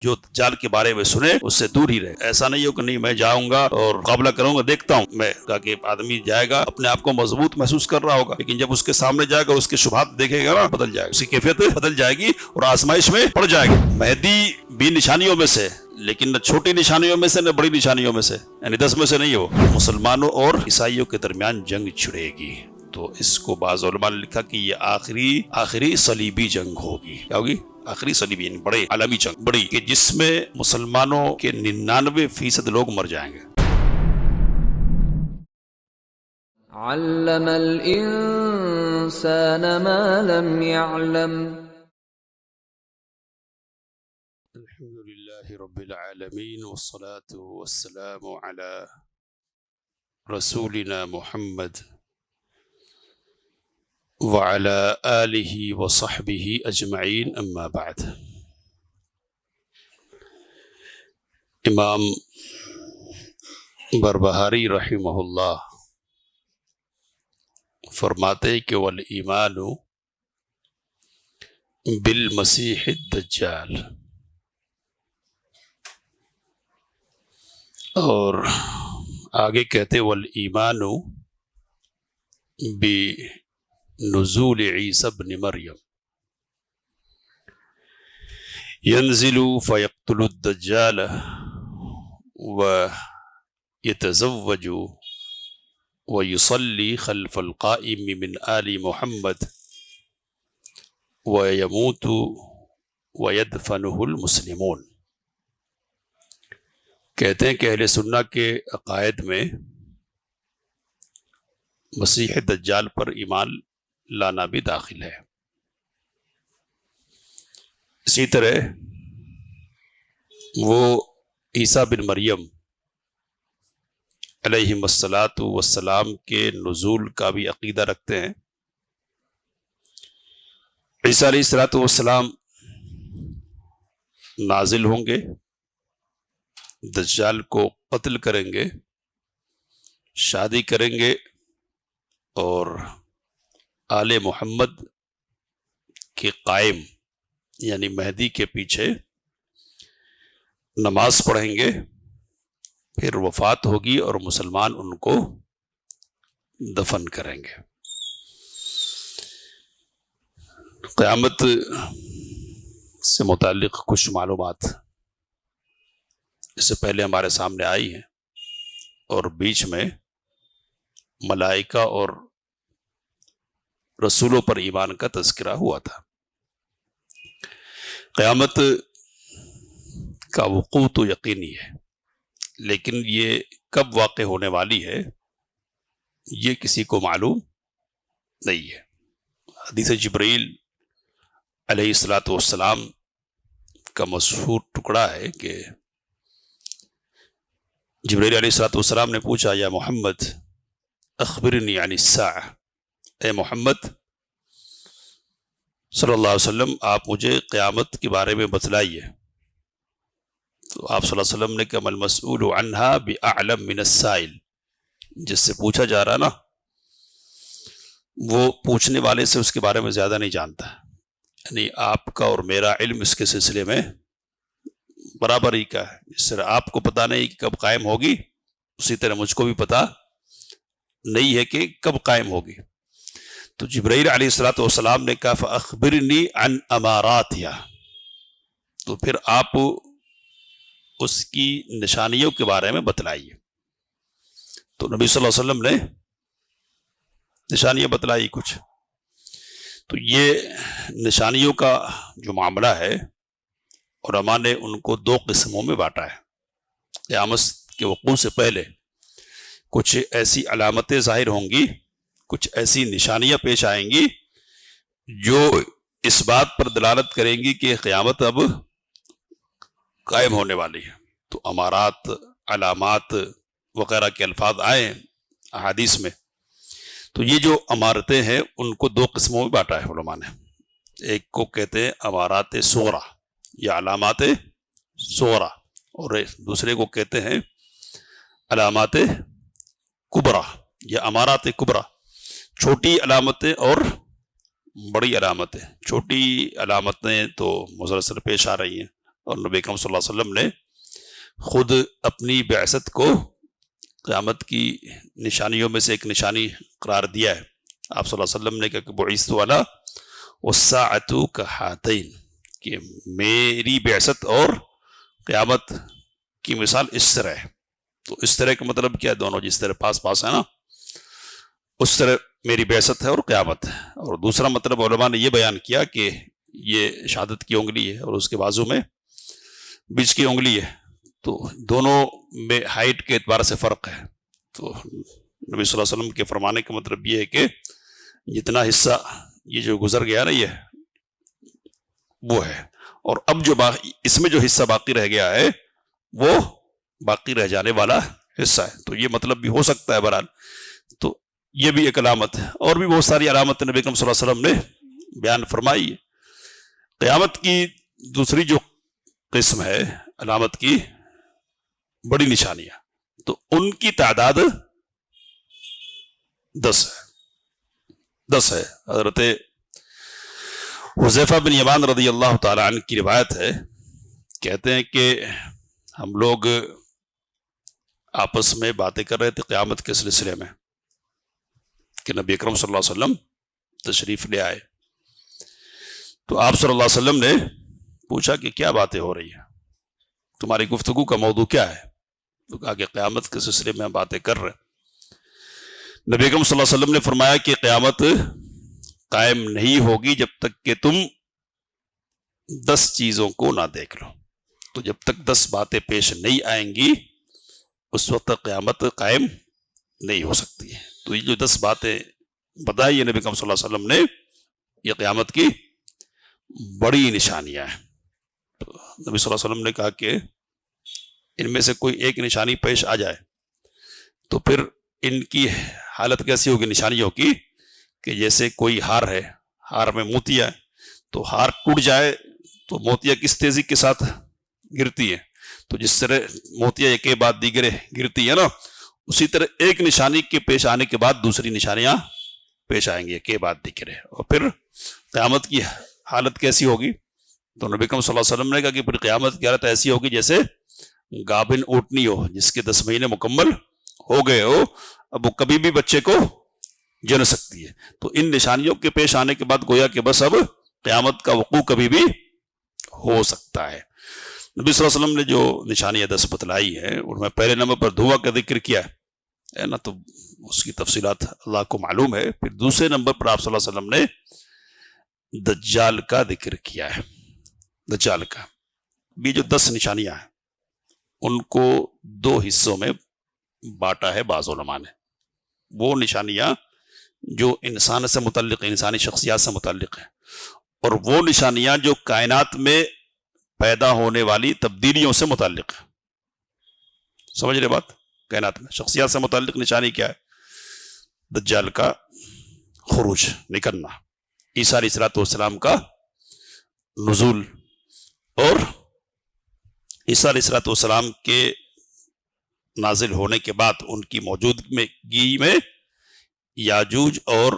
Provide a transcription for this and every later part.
جو دجال کے بارے میں سنے اس سے دور ہی رہے. ایسا نہیں ہو کہ نہیں میں جاؤں گا اور مقابلہ کروں گا، دیکھتا ہوں. میں کہا کہ آدمی جائے گا اپنے آپ کو مضبوط محسوس کر رہا ہوگا، لیکن جب اس کے سامنے جائے گا اس کے شبہات دیکھے گا نا، بدل جائے گا، اس کی کیفیت بدل جائے گی اور آزمائش میں پڑ جائے گا. مہدی بھی نشانیوں میں سے، لیکن نہ چھوٹی نشانیوں میں سے نہ بڑی نشانیوں میں سے، یعنی 10 میں سے نہیں ہو. مسلمانوں اور عیسائیوں کے درمیان جنگ چھڑے گی. تو اس کو بعض علماء نے لکھا کہ یہ آخری صلیبی جنگ ہوگی. کیا ہوگی؟ آخری صلیبی، یعنی بڑے عالمی جنگ، بڑی، کہ جس میں مسلمانوں کے 99% لوگ مر جائیں گے. علم الانسان ما لم يعلم. الحمدللہ رب العالمین والصلاة والسلام على رسولنا محمد وعلى آلہ وصحبہ اجمعین، اما بعد. امام بربہاری رحمہ اللہ فرماتے کہ والایمان بالمسیح الدجال، اور آگے کہتے والایمان بنزول عیسی ابن مریم ينزل فيقتل الدجال ويتزوج ويصلي خلف القائم من آل محمد ويموت ويدفنه المسلمون. کہتے ہیں کہ اہل سنہ کے عقائد میں مسیح دجال پر ایمان لانا بھی داخل ہے. اسی طرح وہ عیسیٰ بن مریم علیہم السلام کے نزول کا بھی عقیدہ رکھتے ہیں. عیسیٰ علیہ السلام نازل ہوں گے، دجال کو قتل کریں گے، شادی کریں گے، اور آل محمد کے قائم یعنی مہدی کے پیچھے نماز پڑھیں گے، پھر وفات ہوگی اور مسلمان ان کو دفن کریں گے. قیامت سے متعلق کچھ معلومات اس سے پہلے ہمارے سامنے آئی ہیں، اور بیچ میں ملائکہ اور رسولوں پر ایمان کا تذکرہ ہوا تھا. قیامت کا وقوع تو یقینی ہے، لیکن یہ کب واقع ہونے والی ہے یہ کسی کو معلوم نہیں ہے. حدیث جبرائیل علیہ السلام کا مشہور ٹکڑا ہے کہ جبرائیل علیہ السلام نے پوچھا یا محمد اخبرنی عن الساعہ، اے محمد صلی اللہ علیہ وسلم آپ مجھے قیامت کے بارے میں بتلائیے. تو آپ صلی اللہ علیہ وسلم نے کہا ما المسئول عنہا بأعلم من السائل، جس سے پوچھا جا رہا نا وہ پوچھنے والے سے اس کے بارے میں زیادہ نہیں جانتا. یعنی آپ کا اور میرا علم اس کے سلسلے میں برابر ہی کا ہے. اس طرح آپ کو پتہ نہیں کہ کب قائم ہوگی، اسی طرح مجھ کو بھی پتہ نہیں ہے کہ کب قائم ہوگی. تو جبرائیل علیہ السلام نے کہا فأخبرنی عن اماراتها، تو پھر آپ اس کی نشانیوں کے بارے میں بتلائیے. تو نبی صلی اللہ علیہ وسلم نے نشانیاں بتلائی کچھ. تو یہ نشانیوں کا جو معاملہ ہے علماء نے ان کو 2 قسموں میں بانٹا ہے. قیامت کے وقوع سے پہلے کچھ ایسی علامتیں ظاہر ہوں گی، کچھ ایسی نشانیاں پیش آئیں گی جو اس بات پر دلالت کریں گی کہ قیامت اب قائم ہونے والی ہے. تو امارات، علامات وغیرہ کے الفاظ آئے ہیں احادیث میں. تو یہ جو امارتیں ہیں ان کو 2 قسموں میں بانٹا ہے علماء نے. ایک کو کہتے ہیں امارات صغریٰ یا علامات صغریٰ، اور دوسرے کو کہتے ہیں علامات کبریٰ یا امارات کبریٰ، چھوٹی علامتیں اور بڑی علامتیں. چھوٹی علامتیں تو مسلسل پیش آ رہی ہیں اور نبی اکرم صلی اللہ علیہ وسلم نے خود اپنی بعثت کو قیامت کی نشانیوں میں سے ایک نشانی قرار دیا ہے. آپ صلی اللہ علیہ وسلم نے کہا کہ بعثت علی والساعۃ کہاتین، کہ میری بعثت اور قیامت کی مثال اس طرح ہے. تو اس طرح کا مطلب کیا ہے؟ دونوں جس طرح پاس پاس ہے نا، اس طرح میری بعثت ہے اور قیامت ہے. اور دوسرا مطلب علماء نے یہ بیان کیا کہ یہ شہادت کی انگلی ہے اور اس کے بازو میں بیچ کی انگلی ہے، تو دونوں میں ہائٹ کے اعتبار سے فرق ہے. تو نبی صلی اللہ علیہ وسلم کے فرمانے کا مطلب یہ ہے کہ جتنا حصہ یہ جو گزر گیا نا، یہ وہ ہے، اور اب جو اس میں جو حصہ باقی رہ گیا ہے وہ باقی رہ جانے والا حصہ ہے. تو یہ مطلب بھی ہو سکتا ہے بہرحال. تو یہ بھی ایک علامت ہے، اور بھی بہت ساری علامت نبی اکرم صلی اللہ علیہ وسلم نے بیان فرمائی ہے. قیامت کی دوسری جو قسم ہے علامت کی بڑی نشانیاں، تو ان کی تعداد 10 ہے. حضرت حذیفہ بن یمان رضی اللہ تعالی عنہ کی روایت ہے، کہتے ہیں کہ ہم لوگ آپس میں باتیں کر رہے تھے قیامت کے سلسلے میں کہ نبی اکرم صلی اللہ علیہ وسلم تشریف لے آئے. تو آپ صلی اللہ علیہ وسلم نے پوچھا کہ کیا باتیں ہو رہی ہیں، تمہاری گفتگو کا موضوع کیا ہے؟ تو کہا کہ قیامت کے سلسلے میں ہم باتیں کر رہے ہیں. نبی اکرم صلی اللہ علیہ وسلم نے فرمایا کہ قیامت قائم نہیں ہوگی جب تک کہ تم 10 چیزوں کو نہ دیکھ لو. تو جب تک 10 باتیں پیش نہیں آئیں گی اس وقت تک قیامت قائم نہیں ہو سکتی ہے. تو یہ جو 10 باتیں بتائی نبی اکرم صلی اللہ علیہ وسلم نے، یہ قیامت کی بڑی نشانیاں ہیں. تو نبی صلی اللہ علیہ وسلم نے کہا کہ ان میں سے کوئی ایک نشانی پیش آ جائے تو پھر ان کی حالت کیسی ہوگی نشانیوں کی، کہ جیسے کوئی ہار ہے، ہار میں موتیا ہے، تو ہار ٹوٹ جائے تو موتیا کس تیزی کے ساتھ گرتی ہے. تو جس طرح موتیا ایک کے بعد دیگرے گرتی ہے نا، اسی طرح ایک نشانی کے پیش آنے کے بعد دوسری نشانیاں پیش آئیں گی ایک کے بعد دیگرے. اور پھر قیامت کی حالت کیسی ہوگی؟ تو نبی اکرم صلی اللہ علیہ وسلم نے کہا کہ پھر قیامت کی حالت ایسی ہوگی جیسے گابن اونٹنی ہو جس کے 10 مہینے مکمل ہو گئے ہو، اب وہ کبھی بھی بچے کو جن سکتی ہے. تو ان نشانیوں کے پیش آنے کے بعد گویا کہ بس اب قیامت کا وقوع کبھی بھی ہو سکتا ہے. نبی صلی اللہ علیہ وسلم نے جو نشانیاں 10 بتلائی ہیں ان میں پہلے نمبر پر دھواں کا ذکر کیا ہے نا، تو اس کی تفصیلات اللہ کو معلوم ہے. پھر دوسرے نمبر پر آپ صلی اللہ علیہ وسلم نے دجال کا ذکر کیا ہے. دجال کا بھی جو 10 نشانیاں ہیں ان کو 2 حصوں میں بانٹا ہے بعض علماء نے. وہ نشانیاں جو انسان سے متعلق ہیں، انسانی شخصیات سے متعلق ہیں، اور وہ نشانیاں جو کائنات میں پیدا ہونے والی تبدیلیوں سے متعلق ہیں. سمجھ رہے بات؟ کائنات میں شخصیات سے متعلق نشانی کیا ہے؟ دجال کا خروج، نکلنا، عیسیٰ علیہ السلام کا نزول، اور عیسیٰ علیہ السلام کے نازل ہونے کے بعد ان کی موجودگی میں یاجوج اور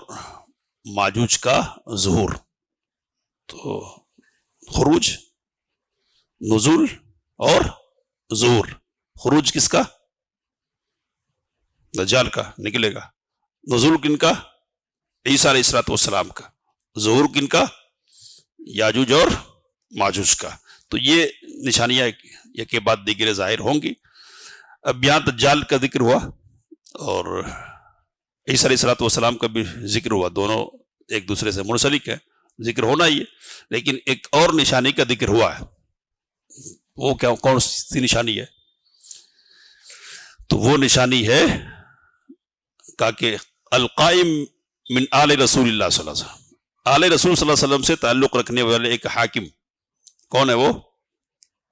ماجوج کا ظہور. تو خروج، نزول اور ظہور. خروج کس کا؟ دجال کا، نکلے گا. نزول کن کا؟ عیسیٰ علیہ السلام کا. ظہور کن کا؟ یاجوج اور ماجوج کا. تو یہ نشانیاں ایک کے بعد دیگر ظاہر ہوں گی. اب یہاں دجال کا ذکر ہوا اور عیسیٰ علیہ السلام کا بھی ذکر ہوا، دونوں ایک دوسرے سے منسلک ہے، ذکر ہونا ہی ہے. لیکن ایک اور نشانی کا ذکر ہوا ہے. وہ کیا، کون سی نشانی ہے؟ تو وہ نشانی ہے کہ القائم من آل رسول اللہ صلی اللہ علیہ وسلم، آل رسول صلی اللہ علیہ وسلم سے تعلق رکھنے والے ایک حاکم. کون ہے وہ؟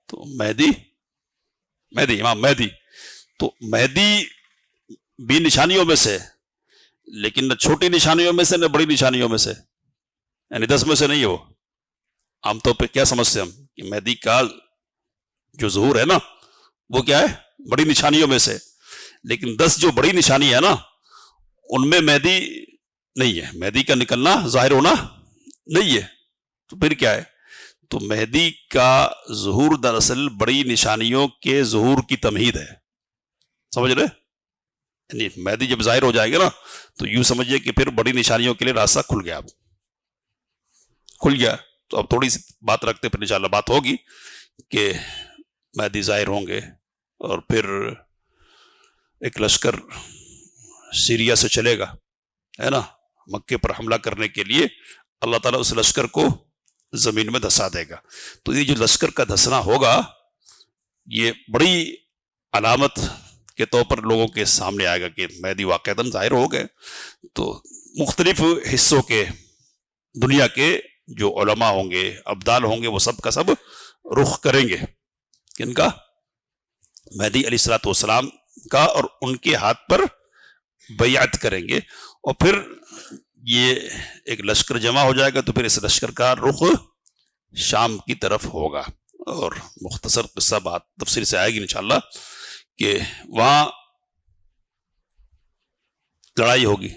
تو مہدی، امام مہدی. تو مہدی بھی نشانیوں میں سے، لیکن نہ چھوٹی نشانیوں میں سے نہ بڑی نشانیوں میں سے، یعنی 10 میں سے نہیں ہے. وہ عام طور پہ کیا سمجھتے ہم کہ مہدی کا جو ظہور ہے نا وہ کیا ہے؟ بڑی نشانیوں میں سے. لیکن 10 جو بڑی نشانی ہے نا ان میں مہدی نہیں ہے، مہدی کا نکلنا، ظاہر ہونا نہیں ہے. تو پھر کیا ہے؟ تو مہدی کا ظہور دراصل بڑی نشانیوں کے ظہور کی تمہید ہے، سمجھ رہے؟ یعنی مہدی جب ظاہر ہو جائے گا نا تو یوں سمجھیے کہ پھر بڑی نشانیوں کے لیے راستہ کھل گیا، اب کھل گیا۔ تو اب تھوڑی سی بات رکھتے پھر انشاءاللہ بات ہوگی کہ مہدی ظاہر ہوں گے، اور پھر ایک لشکر سیریا سے چلے گا، ہے نا، مکے پر حملہ کرنے کے لیے۔ اللہ تعالیٰ اس لشکر کو زمین میں دھسا دے گا۔ تو یہ جو لشکر کا دھسنا ہوگا یہ بڑی علامت کے طور پر لوگوں کے سامنے آئے گا کہ مہدی واقعتاً ظاہر ہو گئے۔ تو مختلف حصوں کے دنیا کے جو علماء ہوں گے، ابدال ہوں گے، وہ سب کا سب رخ کریں گے کن کا؟ مہدی علیہ الصلوۃ والسلام کا، اور ان کے ہاتھ پر بیعت کریں گے۔ اور پھر یہ ایک لشکر جمع ہو جائے گا، تو پھر اس لشکر کا رخ شام کی طرف ہوگا، اور مختصر قصہ بات تفصیل سے آئے گی انشاءاللہ کہ وہاں لڑائی ہوگی۔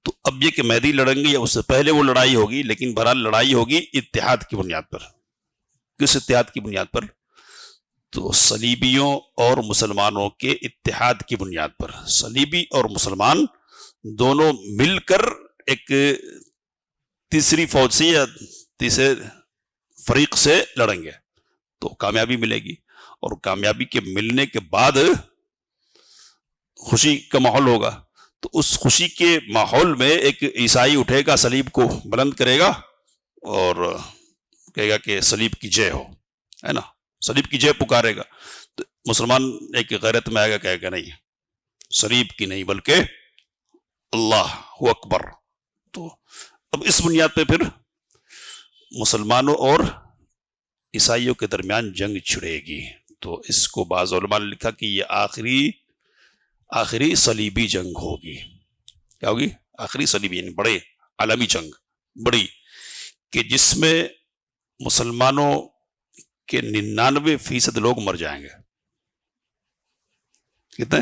تو اب یہ کہ مہدی لڑیں گے یا اس سے پہلے وہ لڑائی ہوگی، لیکن بہرحال لڑائی ہوگی اتحاد کی بنیاد پر۔ کس اتحاد کی بنیاد پر؟ تو صلیبیوں اور مسلمانوں کے اتحاد کی بنیاد پر۔ صلیبی اور مسلمان دونوں مل کر ایک تیسری فوج سے یا تیسرے فریق سے لڑیں گے تو کامیابی ملے گی، اور کامیابی کے ملنے کے بعد خوشی کا ماحول ہوگا۔ تو اس خوشی کے ماحول میں ایک عیسائی اٹھے گا، صلیب کو بلند کرے گا اور کہے گا کہ صلیب کی جے ہو، ہے نا، صلیب کی جے پکارے گا۔ تو مسلمان ایک غیرت میں آئے گا، کہے گا نہیں، صلیب کی نہیں بلکہ اللہ اکبر۔ تو اب اس بنیاد پہ پھر مسلمانوں اور عیسائیوں کے درمیان جنگ چھڑے گی۔ تو اس کو بعض علماء نے لکھا کہ یہ آخری صلیبی جنگ ہوگی۔ کیا ہوگی؟ آخری صلیبی، یعنی بڑے عالمی جنگ، بڑی، کہ جس میں مسلمانوں کے 99% لوگ مر جائیں گے۔ کتنے؟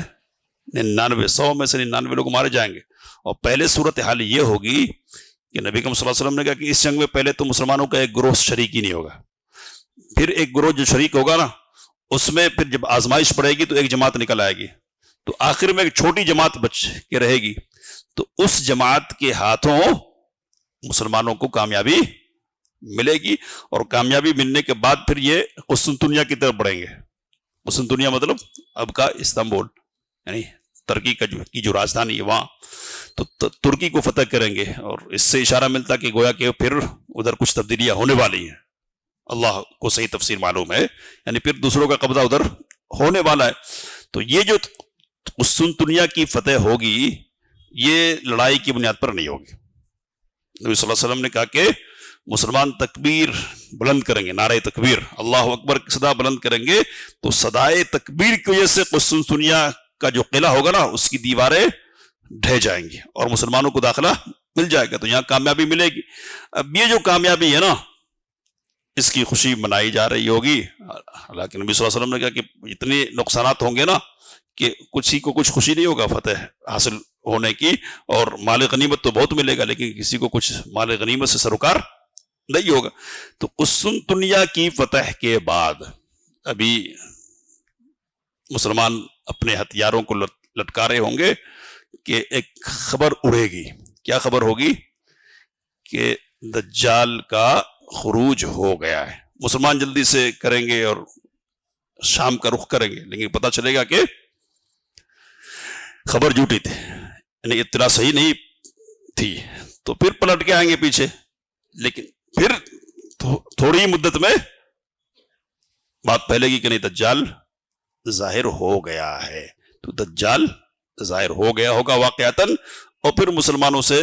99، 100 میں سے 99 لوگ مارے جائیں گے۔ اور پہلے صورتحال یہ ہوگی کہ نبی کریم صلی اللہ علیہ وسلم نے کہا کہ اس جنگ میں پہلے تو مسلمانوں کا ایک گروہ شریک ہی نہیں ہوگا، پھر ایک گروہ جو شریک ہوگا نا، اس میں پھر جب آزمائش پڑے گی تو ایک جماعت نکل آئے گی، تو آخر میں ایک چھوٹی جماعت بچ کے رہے گی، تو اس جماعت کے ہاتھوں مسلمانوں کو کامیابی ملے گی، اور کامیابی ملنے کے بعد پھر یہ قسطنطنیہ کی طرف بڑھیں گے۔ قسطنطنیہ مطلب اب کا استنبول، یعنی ترکی کی جو راجدھانی ہے وہاں، تو ترکی کو فتح کریں گے، اور اس سے اشارہ ملتا کہ گویا کہ پھر ادھر کچھ تبدیلیاں ہونے والی ہیں۔ اللہ کو صحیح تفسیر معلوم ہے، یعنی پھر دوسروں کا قبضہ ادھر ہونے والا ہے۔ تو یہ جو قسطنطنیہ کی فتح ہوگی یہ لڑائی کی بنیاد پر نہیں ہوگی۔ نبی صلی اللہ علیہ وسلم نے کہا کہ مسلمان تکبیر بلند کریں گے، نعرہ تکبیر، اللہ اکبر کی صدا بلند کریں گے، تو صدائے تکبیر کی وجہ سے قسطنطنیہ کا جو قلعہ ہوگا نا اس کی دیواریں ڈھہ جائیں گی اور مسلمانوں کو داخلہ مل جائے گا، تو یہاں کامیابی ملے گی۔ اب یہ جو کامیابی ہے نا اس کی خوشی منائی جا رہی ہوگی، حالانکہ نبی صلی اللہ علیہ وسلم نے کہا کہ اتنے نقصانات ہوں گے نا کہ کسی کو کچھ خوشی نہیں ہوگا فتح حاصل ہونے کی، اور مال غنیمت تو بہت ملے گا لیکن کسی کو کچھ مال غنیمت سے سروکار نہیں ہوگا۔ تو قسطنطنیہ کی فتح کے بعد ابھی مسلمان اپنے ہتھیاروں کو لٹکا رہے ہوں گے کہ ایک خبر اڑے گی۔ کیا خبر ہوگی؟ کہ دجال کا خروج ہو گیا ہے۔ مسلمان جلدی سے کریں گے اور شام کا رخ کریں گے، لیکن پتہ چلے گا کہ خبر جھوٹی تھی، یعنی اطلاع صحیح نہیں تھی، تو پھر پلٹ کے آئیں گے پیچھے، لیکن پھر تھوڑی ہی مدت میں بات پھیلے گی کہ نہیں دجال ظاہر ہو گیا ہے۔ تو دجال ظاہر ہو گیا ہوگا واقعتاً، اور پھر مسلمانوں سے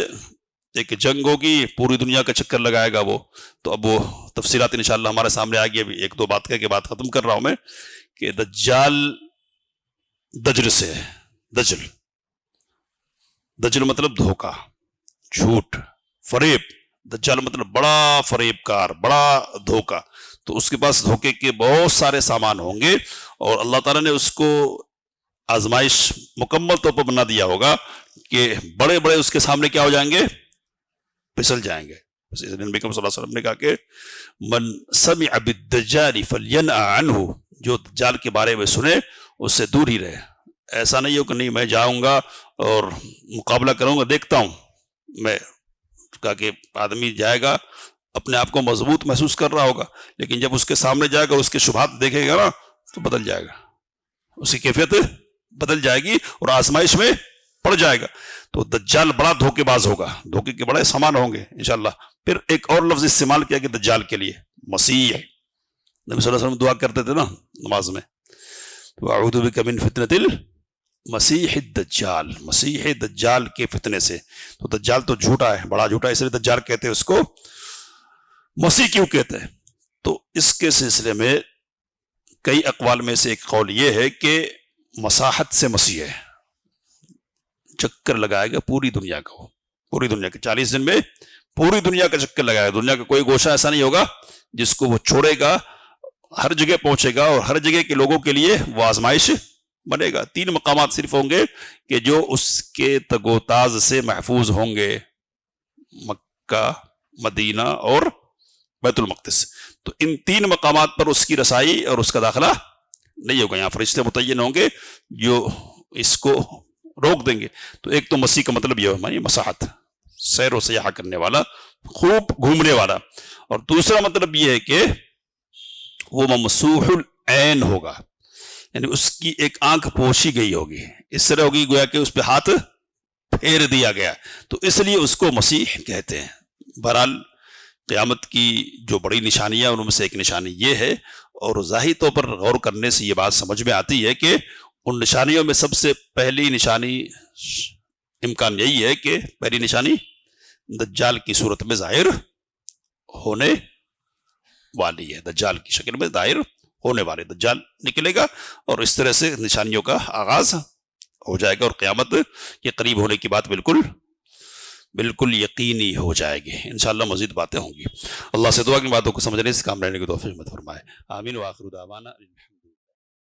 ایک جنگ ہوگی، پوری دنیا کا چکر لگائے گا وہ۔ تو اب وہ تفصیلات انشاءاللہ ہمارے سامنے آ گئی، ابھی ایک دو بات کہہ کے بات ختم کر رہا ہوں میں کہ دجال دجل سے ہے۔ دجل مطلب دھوکہ، جھوٹ، فریب۔ دجال مطلب بڑا فریب کار، بڑا دھوکہ۔ تو اس کے پاس دھوکے کے بہت سارے سامان ہوں گے، اور اللہ تعالیٰ نے اس کو آزمائش مکمل طور پر بنا دیا ہوگا کہ بڑے بڑے اس کے سامنے کیا ہو جائیں گے؟ پھسل جائیں گے۔ بس اس لیے نبی کریم صلی اللہ علیہ وسلم نے کہا کہ من سمع بالدجال فلینأ عنہ، جو دجال کے بارے میں سنے اس سے دور ہی رہے. ایسا نہیں ہو کہ نہیں میں جاؤں گا اور مقابلہ کروں گا، دیکھتا ہوں. میں کہا کہ آدمی جائے گا اپنے آپ کو مضبوط محسوس کر رہا ہوگا، لیکن جب اس کے سامنے جائے گا اس کے شبہات دیکھے گا نا تو بدل جائے گا، اس کی کیفیت بدل جائے گی اور آزمائش میں پڑ جائے گا. تو دجال بڑا دھوکے باز ہوگا، دھوکے کے بڑے سامان ہوں گے انشاءاللہ. پھر ایک اور لفظ استعمال کیا کہ دجال کے لیے مسیح. نبی صلی اللہ علیہ وسلم دعا کرتے تھے نا نماز میں، اعوذ بک من فتنۃ المسیح الدجال، مسیح دجال کے فتنے سے. تو دجال تو جھوٹا ہے، بڑا جھوٹا ہے، اس لیے دجال کہتے ہیں اس کو. مسیح کیوں کہتے ہیں؟ تو اس کے سلسلے میں کئی اقوال میں سے ایک قول یہ ہے کہ مساحت سے مسیح ہے، چکر لگائے گا پوری دنیا کا، پوری دنیا کے 40 دن میں پوری دنیا کا چکر لگائے گا. دنیا کا کوئی گوشہ ایسا نہیں ہوگا جس کو وہ چھوڑے گا، ہر جگہ پہنچے گا اور ہر جگہ کے لوگوں کے لیے وہ آزمائش بنے گا. 3 مقامات صرف ہوں گے کہ جو اس کے تگ و تاز سے محفوظ ہوں گے، مکہ، مدینہ اور بیت المقدس. تو ان 3 مقامات پر اس کی رسائی اور اس کا داخلہ نہیں ہوگا. یہاں فرشتے متعین ہوں گے جو اس کو روک دیں گے. تو ایک تو مسیح کا مطلب یہ ہے مساحت، سیر و سیاحہ کرنے والا، خوب گھومنے والا. اور دوسرا مطلب یہ ہے کہ وہ ممسوح العین ہوگا، یعنی اس کی ایک آنکھ پوشی گئی ہوگی، اس طرح ہوگی گویا کہ اس پہ ہاتھ پھیر دیا گیا. تو اس لیے اس کو مسیح کہتے ہیں. بہرحال قیامت کی جو بڑی نشانیاں ان میں سے ایک نشانی یہ ہے، اور ظاہری طور پر غور کرنے سے یہ بات سمجھ میں آتی ہے کہ ان نشانیوں میں سب سے پہلی نشانی امکان یہی ہے کہ پہلی نشانی دجال کی صورت میں ظاہر ہونے والی ہے، دجال کی شکل میں ظاہر ہونے والے دجال نکلے گا، اور اس طرح سے نشانیوں کا آغاز ہو جائے گا اور قیامت کے قریب ہونے کی بات بالکل یقینی ہو جائے گی. انشاءاللہ مزید باتیں ہوں گی. اللہ سے دعا کی باتوں کو سمجھنے سے کام لینے کی توفیق عطا فرمائے. آمین. وآخر دعوانا